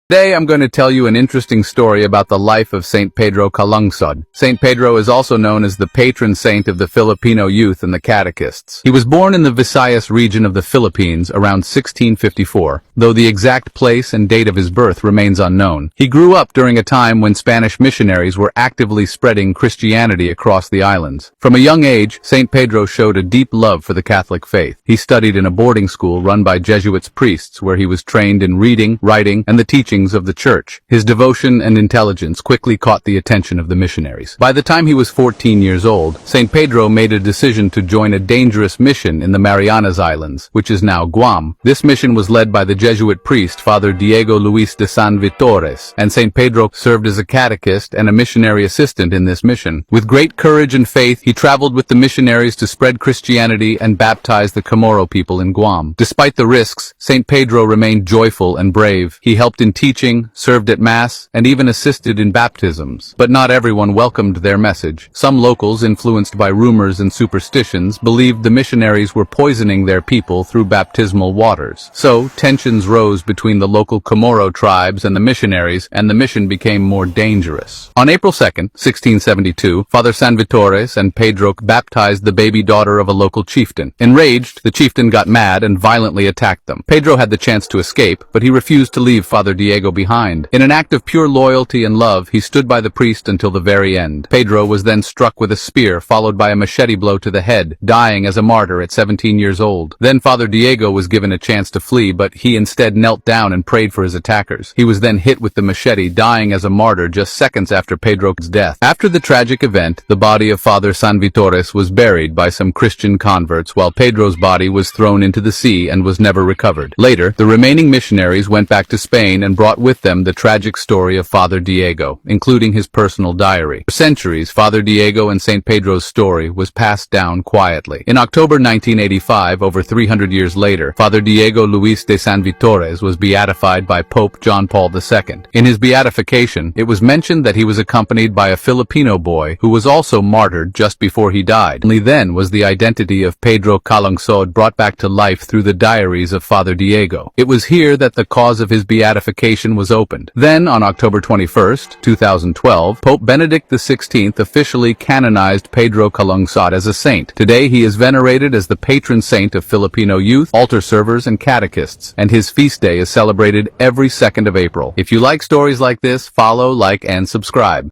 Today I'm going to tell you an interesting story about the life of Saint Pedro Calungsod. Saint Pedro is also known as the patron saint of the Filipino youth and the catechists. He was born in the Visayas region of the Philippines around 1654, though the exact place and date of his birth remains unknown. He grew up during a time when Spanish missionaries were actively spreading Christianity across the islands. From a young age, Saint Pedro showed a deep love for the Catholic faith. He studied in a boarding school run by Jesuits priests where he was trained in reading, writing, and the teaching of the church. His devotion and intelligence quickly caught the attention of the missionaries. By the time he was 14 years old, St. Pedro made a decision to join a dangerous mission in the Marianas Islands, which is now Guam. This mission was led by the Jesuit priest Father Diego Luis de San Vitores, and St. Pedro served as a catechist and a missionary assistant in this mission. With great courage and faith, he traveled with the missionaries to spread Christianity and baptize the Chamorro people in Guam. Despite the risks, St. Pedro remained joyful and brave. He helped in teaching, served at Mass, and even assisted in baptisms. But not everyone welcomed their message. Some locals, influenced by rumors and superstitions, believed the missionaries were poisoning their people through baptismal waters. So, tensions rose between the local Chamorro tribes and the missionaries, and the mission became more dangerous. On April 2nd, 1672, Father San Vitores and Pedro baptized the baby daughter of a local chieftain. Enraged, the chieftain got mad and violently attacked them. Pedro had the chance to escape, but he refused to leave Father Diego behind. In an act of pure loyalty and love, he stood by the priest until the very end. Pedro was then struck with a spear, followed by a machete blow to the head, dying as a martyr at 17 years old. Then Father Diego was given a chance to flee, but he instead knelt down and prayed for his attackers. He was then hit with the machete, dying as a martyr just seconds after Pedro's death. After the tragic event, the body of Father San Vitores was buried by some Christian converts, while Pedro's body was thrown into the sea and was never recovered. Later, the remaining missionaries went back to Spain and brought with them the tragic story of Father Diego, including his personal diary. For centuries, Father Diego and St. Pedro's story was passed down quietly. In October 1985, over 300 years later, Father Diego Luis de San Vitores was beatified by Pope John Paul II. In his beatification, it was mentioned that he was accompanied by a Filipino boy who was also martyred just before he died. Only then was the identity of Pedro Calungsod brought back to life through the diaries of Father Diego. It was here that the cause of his beatification was opened. Then, on October 21, 2012, Pope Benedict XVI officially canonized Pedro Calungsod as a saint. Today he is venerated as the patron saint of Filipino youth, altar servers, and catechists, and his feast day is celebrated every 2nd of April. If you like stories like this, follow, like, and subscribe.